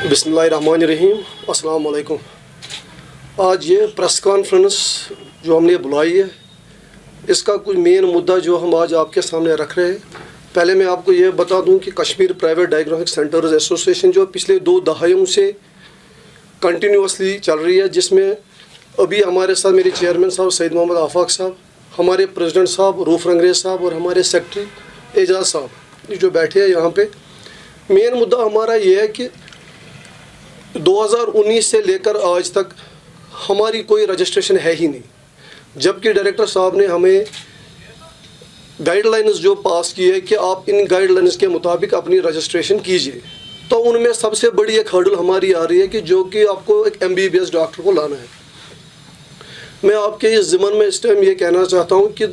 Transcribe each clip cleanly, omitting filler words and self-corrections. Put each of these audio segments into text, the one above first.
बिस्मिल्लाहिर्रहमानिर्रहीम, अस्सलाम वालेकुम। आज ये प्रेस कॉन्फ्रेंस जो हमने बुलाई है, इसका कुछ मेन मुद्दा जो हम आज आपके सामने रख रहे हैं। पहले मैं आपको ये बता दूं कि Kashmir private diagnostic centres association जो पिछले 2 दहाइयों से कंटिन्यूसली चल रही है, जिसमें अभी हमारे साथ मेरे चेयरमैन साहब सैयद मोहम्मद आफाक साहब, हमारे प्रेसिडेंट साहब रूफ रंगरेज साहब और हमारे सेक्रेटरी एजाज साहब जो बैठे हैं यहाँ पे। मेन मुद्दा हमारा ये है कि 2019 से लेकर आज तक हमारी कोई रजिस्ट्रेशन है ही नहीं, जबकि डायरेक्टर साहब ने हमें गाइडलाइंस जो पास की है कि आप इन गाइडलाइंस के मुताबिक अपनी रजिस्ट्रेशन कीजिए। तो उनमें सबसे बड़ी एक हर्डल हमारी आ रही है कि जो कि आपको एक MBBS डॉक्टर को लाना है। मैं आपके इस ज़िम्मन में इस टाइम ये कहना चाहता हूँ कि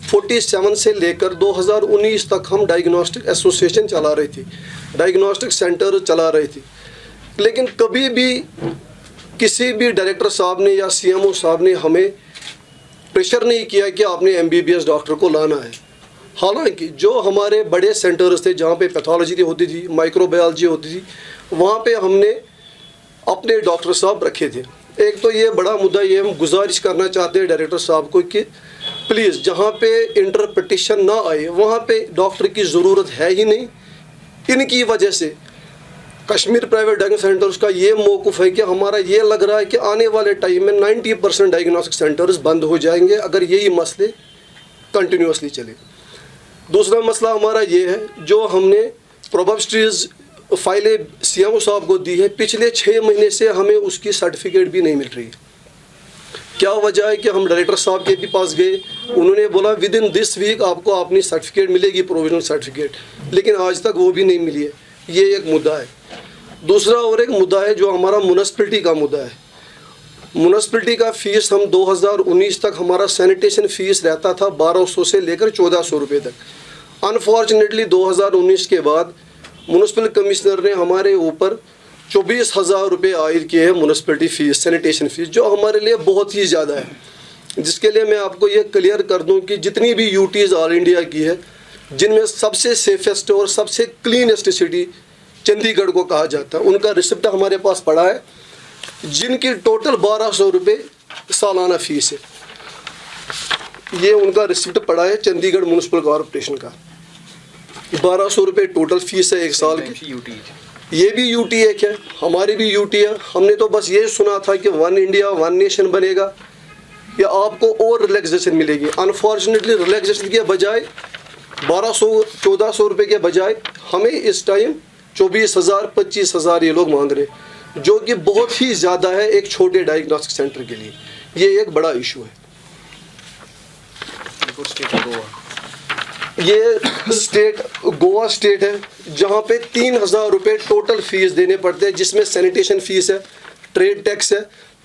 47 से लेकर 2019 तक हम डायग्नोस्टिक एसोसिएशन चला रही थी, डायग्नोस्टिक सेंटर चला रही थी, लेकिन कभी भी किसी भी डायरेक्टर साहब ने या CMO साहब ने हमें प्रेशर नहीं किया कि आपने MBBS डॉक्टर को लाना है। हालांकि जो हमारे बड़े सेंटर्स थे जहाँ पे पैथोलॉजी होती थी, माइक्रोबायोलॉजी होती थी, वहाँ पे हमने अपने डॉक्टर साहब रखे थे। एक तो ये बड़ा मुद्दा ये हम गुजारिश करना चाहते हैं डायरेक्टर साहब को कि प्लीज़ जहाँ पे इंटरप्रिटेशन ना आए वहाँ पे डॉक्टर की ज़रूरत है ही नहीं। इनकी वजह से कश्मीर प्राइवेट डायग्नोस्टिक सेंटर्स का ये मौक़िफ़ है कि हमारा ये लग रहा है कि आने वाले टाइम में 90% डायग्नोस्टिक सेंटर्स बंद हो जाएंगे अगर यही मसले कंटिन्यूसली चले। दूसरा मसला हमारा ये है, जो हमने प्रोबेबिलिटीज़ फाइलें CMO साहब को दी है, पिछले 6 महीने से हमें उसकी सर्टिफिकेट भी नहीं मिल रही। क्या वजह है कि हम डायरेक्टर साहब के भी पास गए, उन्होंने बोला विद इन दिस वीक आपको अपनी सर्टिफिकेट मिलेगी, प्रोविजनल सर्टिफिकेट, लेकिन आज तक वो भी नहीं मिली है। ये एक मुद्दा है। दूसरा और एक मुद्दा है जो हमारा म्युनिसिपैलिटी का मुद्दा है। म्युनिसिपैलिटी का फ़ीस हम 2019 तक हमारा सैनिटेशन फ़ीस रहता था 1200 से लेकर 1400 रुपये तक। अनफॉर्चुनेटली 2019 के बाद म्युनिसिपल कमिश्नर ने हमारे ऊपर 24,000 रुपये आयद किए हैं म्युनिसिपैलिटी फ़ीस, सैनिटेशन फ़ीस, जो हमारे लिए बहुत ही ज़्यादा है। जिसके लिए मैं आपको ये क्लियर कर दूँ कि जितनी भी UTs ऑल इंडिया की है, जिनमें सबसे सेफेस्ट और सबसे क्लीनेस्ट सिटी चंडीगढ़ को कहा जाता है, उनका रिसिप्ट हमारे पास पड़ा है, जिनकी टोटल 1200 रुपये सालाना फ़ीस है। ये उनका रिसिप्ट पड़ा है चंडीगढ़ म्यूनिसिपल कॉरपोरेशन का, 1200 रुपये टोटल फ़ीस है एक साल की। ये भी UT एक है, हमारी भी UT है। हमने तो बस ये सुना था कि 1 इंडिया 1 नेशन बनेगा या आपको और रिलैक्सेशन मिलेगी। अनफॉर्चुनेटली रिलैक्सेशन के बजाय 1200-1400 रुपये के बजाय हमें इस टाइम 24,000 25,000 ये लोग मांग रहे, जो कि बहुत ही ज़्यादा है एक छोटे डायग्नोस्टिक सेंटर के लिए। ये एक बड़ा इशू है। ये स्टेट गोवा स्टेट है, जहाँ पे 3,000 रुपये टोटल फीस देने पड़ते हैं, जिसमें सैनिटेशन फ़ीस है, ट्रेड टैक्स है,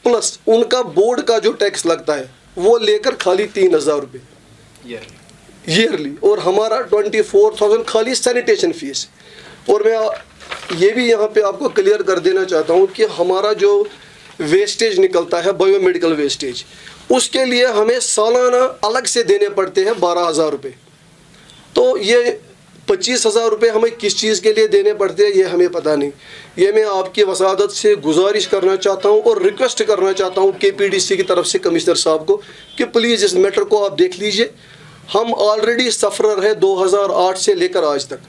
प्लस उनका बोर्ड का जो टैक्स लगता है वो लेकर खाली 3,000 रुपये ईयरली, और हमारा 24,000 खाली सैनिटेशन फ़ीस। और मैं ये भी यहाँ पे आपको क्लियर कर देना चाहता हूँ कि हमारा जो वेस्टेज निकलता है, बायोमेडिकल वेस्टेज, उसके लिए हमें सालाना अलग से देने पड़ते हैं 12,000 रुपये। तो ये 25,000 रुपये हमें किस चीज़ के लिए देने पड़ते हैं ये हमें पता नहीं। ये मैं आपकी वसादत से गुजारिश करना चाहता हूँ और रिक्वेस्ट करना चाहता हूँ KPDC की तरफ से कमिश्नर साहब को कि प्लीज़ इस मैटर को आप देख लीजिए। हम ऑलरेडी सफ़रर है 2008 से लेकर आज तक।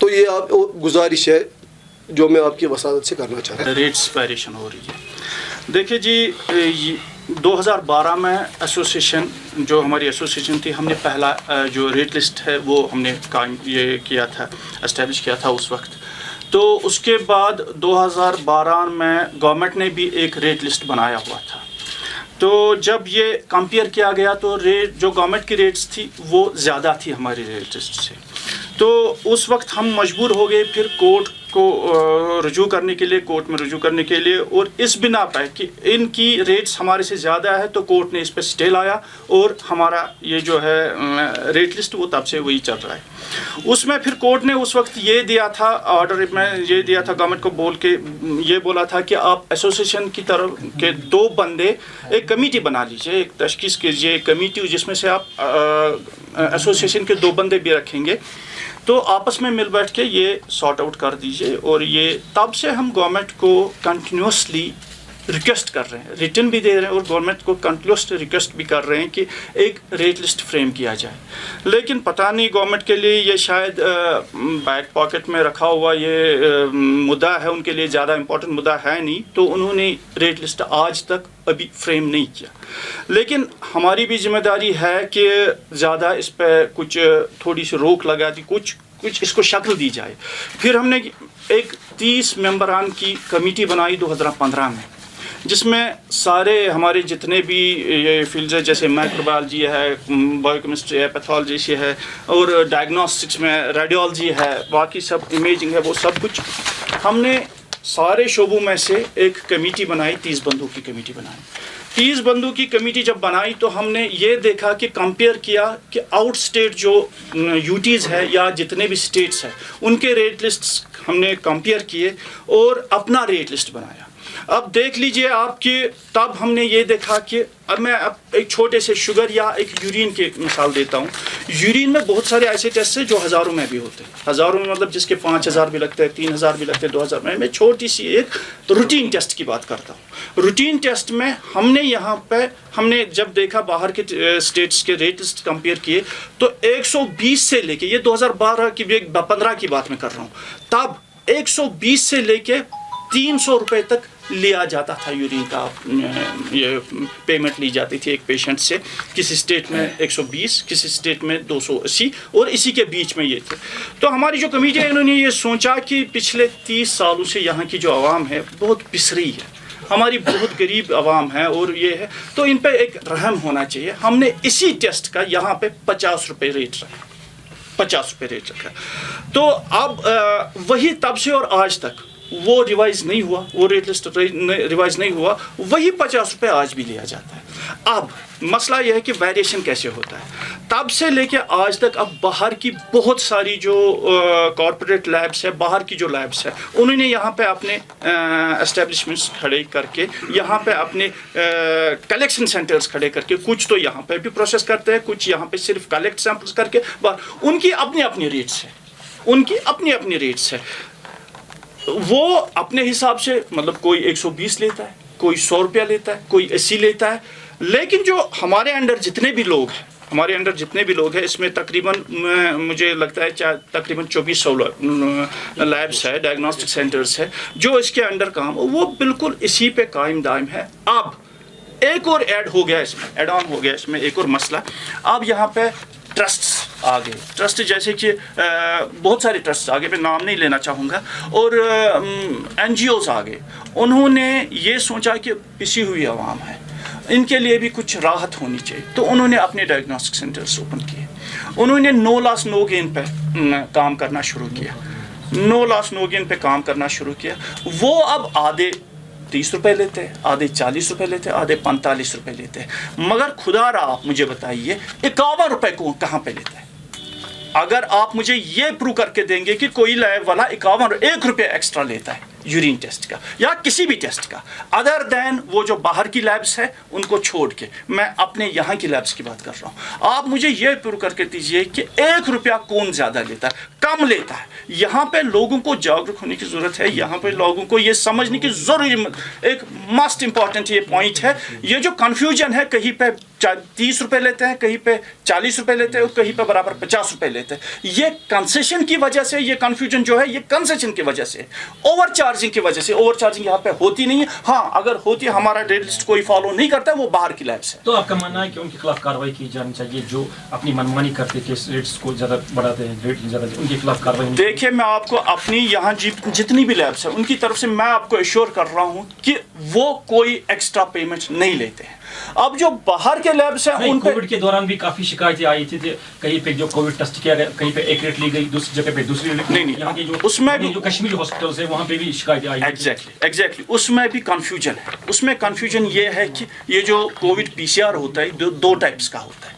तो ये आप गुजारिश है जो मैं आपकी वसादत से करना चाहता हूँ। रेट्स वेरिएशन हो रही है। देखिए जी, 2012 में एसोसिएशन जो हमारी एसोसिएशन थी, हमने पहला जो रेट लिस्ट है वो हमने काम ये किया था, एस्टेब्लिश किया था उस वक्त। तो उसके बाद 2012 में गवर्नमेंट ने भी एक रेट लिस्ट बनाया हुआ था। तो जब ये कंपेयर किया गया तो रेट जो गवर्नमेंट की रेट्स थी वो ज़्यादा थी हमारी रेट लिस्ट से। तो उस वक्त हम मजबूर हो गए फिर कोर्ट को रुजू करने के लिए, कोर्ट में रुजू करने के लिए, और इस बिना पर कि इनकी रेट्स हमारे से ज़्यादा है तो कोर्ट ने इस पर स्टे लाया और हमारा ये जो है रेट लिस्ट वो तब से वही चल रहा है। उसमें फिर कोर्ट ने उस वक्त ये दिया था ऑर्डर में, ये दिया था गवर्नमेंट को बोल के, ये बोला था कि आप एसोसिएशन की तरफ के 2 बंदे एक कमेटी बना लीजिए, एक तशखीस कीजिए एक कमेटी जिसमें से आप एसोसिएशन के 2 बंदे भी रखेंगे तो आपस में मिल बैठ के ये सॉर्ट आउट कर दीजिए। और ये तब से हम गवर्नमेंट को कंटिन्यूसली रिक्वेस्ट कर रहे हैं, रिटर्न भी दे रहे हैं और गवर्नमेंट को कंटिन्यूस रिक्वेस्ट भी कर रहे हैं कि एक रेट लिस्ट फ्रेम किया जाए। लेकिन पता नहीं गवर्नमेंट के लिए ये शायद बैक पॉकेट में रखा हुआ ये मुद्दा है, उनके लिए ज़्यादा इम्पोर्टेंट मुद्दा है नहीं, तो उन्होंने रेट लिस्ट आज तक अभी फ्रेम नहीं किया। लेकिन हमारी भी जिम्मेदारी है कि ज़्यादा इस पर कुछ थोड़ी सी रोक लगा दी, कुछ इसको शक्ल दी जाए। फिर हमने एक 30 मेंबरान की कमेटी बनाई 2015 में, जिसमें सारे हमारे जितने भी ये फील्ड्स है, जैसे माइक्रोबायोलॉजी है, बायोकेमिस्ट्री है, पैथोलॉजी है, और डायग्नोस्टिक्स में रेडियोलॉजी है, बाकी सब इमेजिंग है, वो सब कुछ हमने सारे शोबों में से एक कमेटी बनाई, 30 बंदों की कमेटी बनाई। 30 बंदों की कमेटी जब बनाई तो हमने ये देखा कि कंपेयर किया कि आउट स्टेट जो यूटीज़ है या जितने भी स्टेट्स हैं उनके रेट लिस्ट्स हमने कंपेयर किए और अपना रेट लिस्ट बनाया। अब देख लीजिए आपके, तब हमने ये देखा कि अब मैं एक छोटे से शुगर या एक यूरिन की मिसाल देता हूँ। यूरिन में बहुत सारे ऐसे टेस्ट हैं जो हज़ारों में भी होते हैं, हज़ारों में मतलब जिसके 5000 भी लगते हैं, 3000 भी लगते हैं, 2000 में। मैं छोटी सी एक रूटीन टेस्ट की बात करता हूँ। रूटीन टेस्ट में हमने यहाँ पे हमने जब देखा बाहर के स्टेट्स के रेट लिस्ट कंपेयर किए तो 120 से लेके, ये 2012 की 15 की बात मैं कर रहा हूँ, तब 120 से लेके 300 रुपये तक लिया जाता था यूरिन का, ये पेमेंट ली जाती थी एक पेशेंट से। किसी स्टेट में 120, किसी स्टेट में 280 और इसी के बीच में ये थे। तो हमारी जो कमेटी है इन्होंने ये सोचा कि पिछले 30 सालों से यहाँ की जो आवाम है बहुत पिछड़ी है, हमारी बहुत गरीब आवाम है और ये है, तो इन पे एक रहम होना चाहिए। हमने इसी टेस्ट का यहाँ पे 50 रुपये रेट रखा, 50 रुपये रेट रखा। तो अब वही तब से और आज तक वो रिवाइज नहीं हुआ, वो रेट लिस्ट रिवाइज नहीं हुआ, वही 50 रुपये आज भी लिया जाता है। अब मसला यह है कि वेरिएशन कैसे होता है। तब से लेके आज तक अब बाहर की बहुत सारी जो कॉरपोरेट लैब्स है, बाहर की जो लैब्स है, उन्होंने यहाँ पे अपने एस्टेब्लिशमेंट्स खड़े करके, यहाँ पे अपने कलेक्शन सेंटर्स खड़े करके, कुछ तो यहाँ पे भी प्रोसेस करते हैं, कुछ यहाँ पे सिर्फ कलेक्ट सैंपल्स करके, उनकी अपनी अपनी रेट्स है, उनकी अपनी अपनी रेट्स है। वो अपने हिसाब से, मतलब कोई 120 लेता है, कोई 100 रुपया लेता है, कोई 80 लेता है। लेकिन जो हमारे अंडर जितने भी लोग हैं, हमारे अंडर जितने भी लोग हैं, इसमें तकरीबन मुझे लगता है तकरीबन 2400 लैब्स है, डायग्नोस्टिक सेंटर्स है जो इसके अंडर काम, वो बिल्कुल इसी पे कायम दायम है। अब एक और ऐड हो गया इसमें, एड ऑन हो गया इसमें एक और मसला। अब यहाँ पे ट्रस्ट्स आ गए, ट्रस्ट जैसे कि बहुत सारे ट्रस्ट आ गए, मैं नाम नहीं लेना चाहूँगा, और NGOs आ गए। उन्होंने ये सोचा कि पिसी हुई आवाम है, इनके लिए भी कुछ राहत होनी चाहिए, तो उन्होंने अपने डायग्नोस्टिक सेंटर्स ओपन किए। उन्होंने नो लॉस नो गेन पे काम करना शुरू किया, नो लॉस नो गेन पे काम करना शुरू किया। वो अब आधे 30 रुपये लेते हैं, आधे 40 रुपये लेते हैं, आधे 45 रुपये लेते हैं। मगर खुदारा आप मुझे बताइए 51 रुपये को कहाँ पे लेता है? अगर आप मुझे ये प्रूव करके देंगे कि कोई लैब वाला 1 रुपये एक्स्ट्रा लेता है यूरिन टेस्ट का या किसी भी टेस्ट का, अदर देन वो जो बाहर की लैब्स है उनको छोड़ के, मैं अपने यहाँ की लैब्स की बात कर रहा हूँ, आप मुझे ये प्रूव करके दीजिए कि 1 रुपया कौन ज़्यादा लेता है, कम लेता है। यहाँ पे लोगों को जागरूक होने की ज़रूरत है, यहाँ पे लोगों को ये समझने की ज़रूरी, एक मस्ट इम्पॉर्टेंट ये पॉइंट है। ये जो कन्फ्यूजन है, कहीं पे 30 रुपये लेते हैं, कहीं पे 40 रुपये लेते हैं और कहीं पे बराबर 50 रुपये लेते हैं, ये कंसेशन की वजह से, ये कन्फ्यूजन जो है ये कंसेशन की वजह से, ओवर चार्जिंग की वजह से। ओवर चार्जिंग यहाँ पे होती नहीं है, हाँ अगर होती है, हमारा रेट लिस्ट कोई फॉलो नहीं करता है, वो बाहर की लैब से। तो आपका मानना है कि उनके खिलाफ कार्रवाई की जानी चाहिए जो अपनी मनमानी करते थे, रेट्स को ज़्यादा बढ़ाते हैं, रेट ज़्यादा, उनके खिलाफ कार्रवाई? देखिए, मैं आपको अपनी यहाँ जितनी भी लैब्स है उनकी तरफ से मैं आपको एश्योर कर रहा हूँ कि वो कोई एक्स्ट्रा पेमेंट नहीं लेते हैं। अब जो बाहर के लैब्स हैं उन कोविड के दौरान भी काफी शिकायतें आई थी, कहीं पे जो कोविड टेस्ट किया गया, कहीं पे एक रेट ली गई, दूसरी जगह पे दूसरी रेट। नहीं, यहाँ की जो उसमें भी जो कश्मीरी हॉस्पिटल्स है वहाँ पे भी शिकायतें आई। एग्जैक्टली उसमें भी कंफ्यूजन है। उसमें कंफ्यूजन ये है कि ये जो कोविड PCR होता है दो टाइप्स का होता है।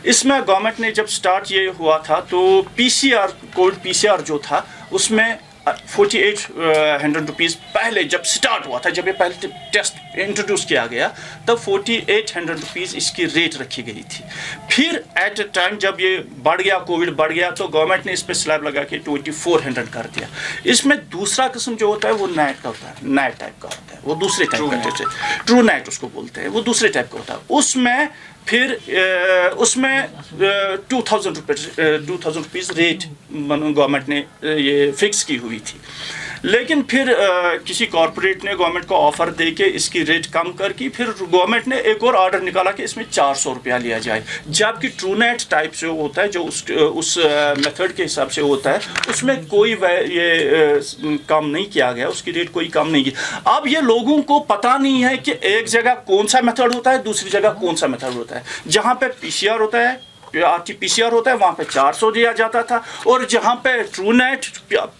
इसमें गवर्नमेंट ने जब स्टार्ट ये हुआ था तो PCR, कोविड PCR जो था उसमें 4800 रुपीज़ पहले जब स्टार्ट हुआ था, जब ये पहले टेस्ट इंट्रोड्यूस किया गया तब 4800 रुपीज़ इसकी रेट रखी गई थी। फिर एट ए टाइम जब ये बढ़ गया, कोविड बढ़ गया, तो गवर्नमेंट ने इस पर स्लैब लगा के 2400 कर दिया। इसमें दूसरा किस्म जो होता है वो नेट का होता है, नेट टाइप का होता है, वो दूसरे टाइप का होता है, ट्रू नेट उसको बोलते हैं, वो दूसरे टाइप का होता है। उसमें फिर उसमें 2000 रुपीज़ रेट गवर्नमेंट ने ये फिक्स की हुई थी। लेकिन फिर किसी कॉरपोरेट ने गवर्नमेंट को ऑफ़र दे के इसकी रेट कम करके फिर गवर्नमेंट ने एक और ऑर्डर निकाला कि इसमें 400 रुपया लिया जाए, जबकि ट्रूनेट टाइप से होता है जो उस मेथड के हिसाब से होता है, उसमें कोई ये कम नहीं किया गया, उसकी रेट कोई कम नहीं की। अब ये लोगों को पता नहीं है कि एक जगह कौन सा मेथड होता है, दूसरी जगह कौन सा मेथड होता है। जहाँ पे PCR होता है, RT-PCR होता है, वहाँ पे 400 दिया जाता था, और जहाँ पे ट्रूनेट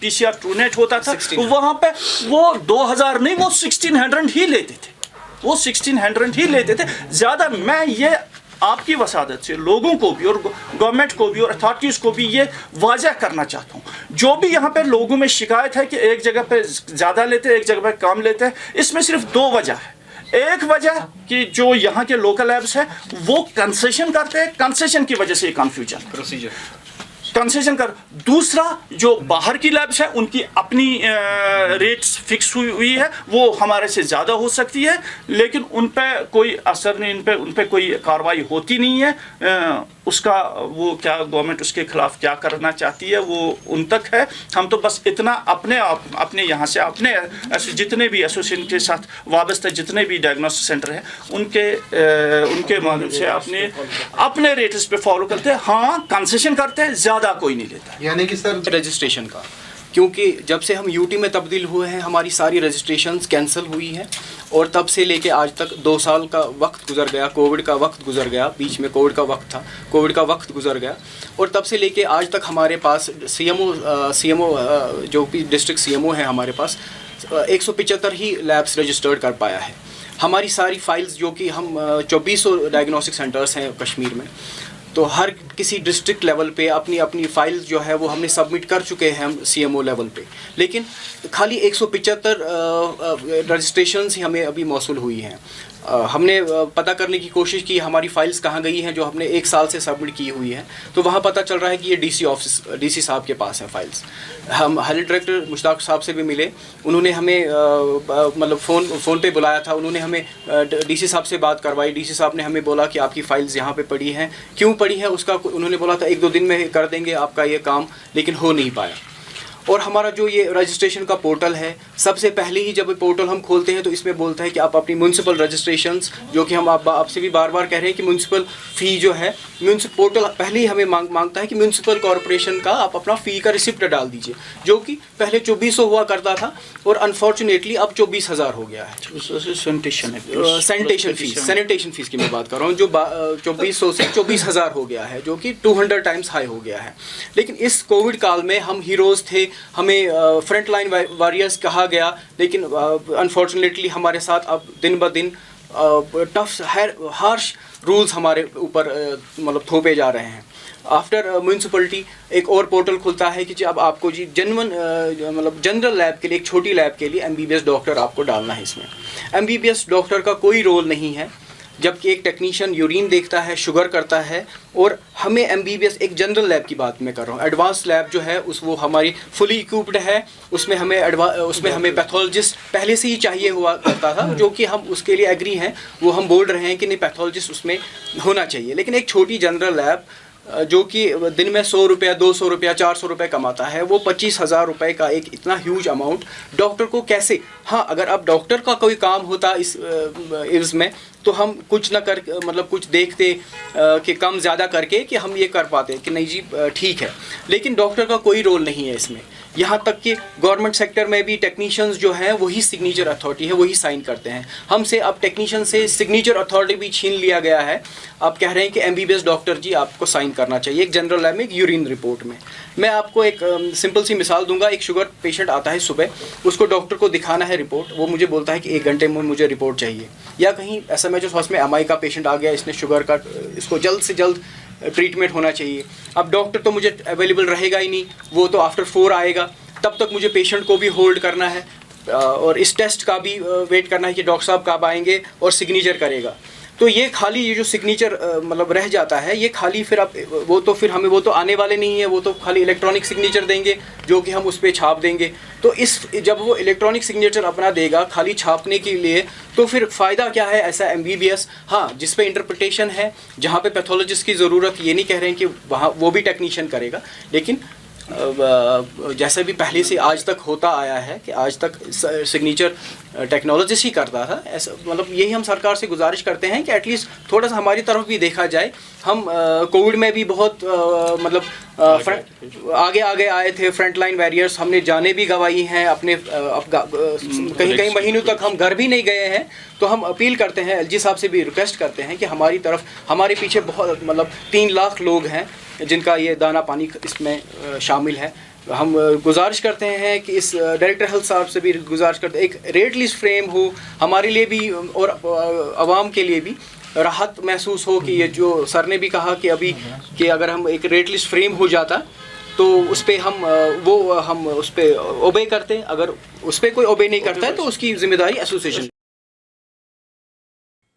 PCR ट्रूनेट होता था वहाँ पे वो 2000 नहीं, वो 1600 ही लेते थे, वो 1600 ही लेते थे ज़्यादा। मैं ये आपकी वसादत से लोगों को भी और गवर्नमेंट को भी और अथॉरिटीज़ को भी ये वाज़ह करना चाहता हूँ, जो भी यहाँ पे लोगों में शिकायत है कि एक जगह पे ज़्यादा लेते हैं, एक जगह पे कम लेते हैं, इसमें सिर्फ 2 वजह है। एक वजह कि जो यहाँ के लोकल लैब्स हैं वो कंसेशन करते हैं, कंसेशन की वजह से ये कन्फ्यूजन प्रोसीजर कंसेशन कर। दूसरा जो बाहर की लैब्स है उनकी अपनी रेट्स फिक्स हुई है, वो हमारे से ज़्यादा हो सकती है, लेकिन उन पे कोई असर नहीं, उन पे कोई कार्रवाई होती नहीं है। उसका वो क्या गवर्नमेंट उसके खिलाफ क्या करना चाहती है वो उन तक है। हम तो बस इतना अपने यहाँ से अपने जितने भी एसोसिएशन के साथ वाबस्ता जितने भी डायग्नोस्टिक सेंटर हैं उनके माध्यम से अपने रेट्स पे फॉलो करते हैं। हाँ, कंसेशन करते हैं, ज़्यादा कोई नहीं लेता। यानी कि सर रजिस्ट्रेशन का, क्योंकि जब से हम यूटी में तब्दील हुए हैं हमारी सारी रजिस्ट्रेशंस कैंसिल हुई हैं, और तब से लेके आज तक 2 साल का वक्त गुजर गया, कोविड का वक्त गुजर गया, बीच में कोविड का वक्त था, कोविड का वक्त गुजर गया, और तब से लेके आज तक हमारे पास सीएमओ जो भी डिस्ट्रिक्ट सीएमओ है हमारे पास 175 ही लैब्स रजिस्टर्ड कर पाया है। हमारी सारी फाइल्स जो कि हम 2400 डायग्नोस्टिक सेंटर्स हैं कश्मीर में, तो हर किसी डिस्ट्रिक्ट लेवल पे अपनी अपनी फाइल्स जो है वो हमने सबमिट कर चुके हैं हम सीएमओ लेवल पे, लेकिन खाली 175 रजिस्ट्रेशंस ही हमें अभी मौसूल हुई हैं। हमने पता करने की कोशिश की हमारी फाइल्स कहाँ गई हैं जो हमने 1 साल से सबमिट की हुई हैं, तो वहाँ पता चल रहा है कि ये डीसी साहब के पास है फाइल्स। हम हेल्थ डायरेक्टर मुश्ताक साहब से भी मिले, उन्होंने हमें मतलब फ़ोन पे बुलाया था, उन्होंने हमें डीसी साहब से बात करवाई। डीसी साहब ने हमें बोला कि आपकी फ़ाइल्स यहाँ पे पड़ी हैं, क्यों पड़ी हैं उसका उन्होंने बोला था 1-2 दिन में कर देंगे आपका ये काम, लेकिन हो नहीं पाया। और हमारा जो ये रजिस्ट्रेशन का पोर्टल है, सबसे पहले ही जब पोर्टल हम खोलते हैं तो इसमें बोलता है कि आप अपनी म्यूनसिपल रजिस्ट्रेशंस, जो कि हम आपसे भी बार बार कह रहे हैं कि म्यूनसिपल फ़ी जो है पोर्टल पहले ही हमें मांगता है कि म्यूनसिपल कॉरपोरेशन का आप अपना फ़ी का रिसिप्ट डाल दीजिए, जो कि पहले 2400 हुआ करता था और अनफॉर्चुनेटली अब 24,000 हो गया है। सैनिटेशन फीस की मैं बात कर रहा हूँ, जो 2400 से 24,000 हो गया है, जो कि 200 टाइम्स हाई हो गया है। लेकिन इस कोविड काल में हम हीरोज़ थे, हमें फ्रंट लाइन वॉरियर्स कहा गया, लेकिन अनफॉर्चुनेटली हमारे साथ अब दिन ब दिन टफ हार्श रूल्स हमारे ऊपर मतलब थोपे जा रहे हैं। आफ्टर म्यूनसिपलिटी एक और पोर्टल खुलता है कि जब आपको जी मतलब जनरल लैब के लिए, एक छोटी लैब के लिए MBBS डॉक्टर आपको डालना है। इसमें MBBS डॉक्टर का कोई रोल नहीं है, जबकि एक टेक्नीशियन यूरिन देखता है, शुगर करता है, और हमें MBBS एक जनरल लैब की बात मैं कर रहा हूँ। एडवांस लैब जो है वो हमारी फुली इक्विप्ड है, उसमें हमें पैथोलॉजिस्ट पहले से ही चाहिए हुआ करता था, जो कि हम उसके लिए एग्री हैं, वो हम बोल रहे हैं कि नहीं पैथोलॉजिस्ट उसमें होना चाहिए। लेकिन एक छोटी जनरल लैब जो कि दिन में 100 रुपया, 200 रुपया, 400 रुपये कमाता है, वो 25,000 रुपये का एक इतना ह्यूज अमाउंट डॉक्टर को कैसे। हाँ, अगर अब डॉक्टर का कोई काम होता इसमें तो हम कुछ ना कर मतलब कुछ देखते कि कम ज़्यादा करके कि हम ये कर पाते कि नहीं जी ठीक है, लेकिन डॉक्टर का कोई रोल नहीं है इसमें। यहाँ तक कि गवर्नमेंट सेक्टर में भी टेक्नीशियंस जो हैं वही सिग्नेचर अथॉरिटी है, वही साइन करते हैं। हमसे अब टेक्नीशियन से सिग्नेचर अथॉरिटी भी छीन लिया गया है। आप कह रहे हैं कि MBBS डॉक्टर जी आपको साइन करना चाहिए एक जनरल लैब में एक यूरिन रिपोर्ट में। मैं आपको एक सिंपल सी मिसाल दूंगा। एक शुगर पेशेंट आता है सुबह, उसको डॉक्टर को दिखाना है रिपोर्ट, वो मुझे बोलता है कि 1 घंटे में मुझे रिपोर्ट चाहिए। या कहीं SMHS हॉस्पिटल में MI का पेशेंट आ गया, इसने शुगर का, इसको जल्द से जल्द ट्रीटमेंट होना चाहिए। अब डॉक्टर तो मुझे अवेलेबल रहेगा ही नहीं, वो तो आफ्टर 4 आएगा, तब तक मुझे पेशेंट को भी होल्ड करना है। और इस टेस्ट का भी वेट करना है कि डॉक्टर साहब कब आएंगे और सिग्नेचर करेगा। तो ये खाली ये जो सिग्नेचर मतलब रह जाता है, ये खाली फिर अब वो तो फिर हमें वो तो आने वाले नहीं है, वो तो खाली इलेक्ट्रॉनिक सिग्नेचर देंगे जो कि हम उस पर छाप देंगे। तो इस जब वो इलेक्ट्रॉनिक सिग्नेचर अपना देगा खाली छापने के लिए, तो फिर फ़ायदा क्या है ऐसा MBBS? हाँ, जिस पे इंटरप्रिटेशन है, जहाँ पे पैथोलॉजिस्ट की ज़रूरत, ये नहीं कह रहे हैं कि वहाँ वो भी टेक्नीशियन करेगा, लेकिन जैसे भी पहले से आज तक होता आया है कि आज तक सिग्नेचर टेक्नोलॉजिस्ट ही करता था, ऐसा मतलब यही हम सरकार से गुजारिश करते हैं कि एटलीस्ट थोड़ा सा हमारी तरफ भी देखा जाए। हम कोविड में भी बहुत आगे आए थे, फ्रंट लाइन वॉरियर्स, हमने जाने भी गंवाई हैं अपने कहीं महीनों तक हम घर भी नहीं गए हैं। तो हम अपील करते हैं, LG साहब से भी रिक्वेस्ट करते हैं कि हमारी तरफ, हमारे पीछे बहुत मतलब 3 लाख लोग हैं जिनका ये दाना पानी इसमें शामिल है। हम गुजारिश करते हैं कि इस डायरेक्टर हेल्थ साहब से भी गुजारिश करते हैं, एक रेट लिस्ट फ्रेम हो हमारे लिए भी और आवाम के लिए भी राहत महसूस हो कि ये जो सर ने भी कहा कि अभी कि अगर हम एक रेट लिस्ट फ्रेम हो जाता तो उस पर हम उस पर ओबे करते, अगर उस पर कोई ओबे नहीं करता है तो उसकी जिम्मेदारी association.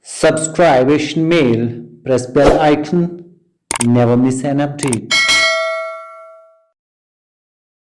Subscribe mail, press bell icon, never miss an update.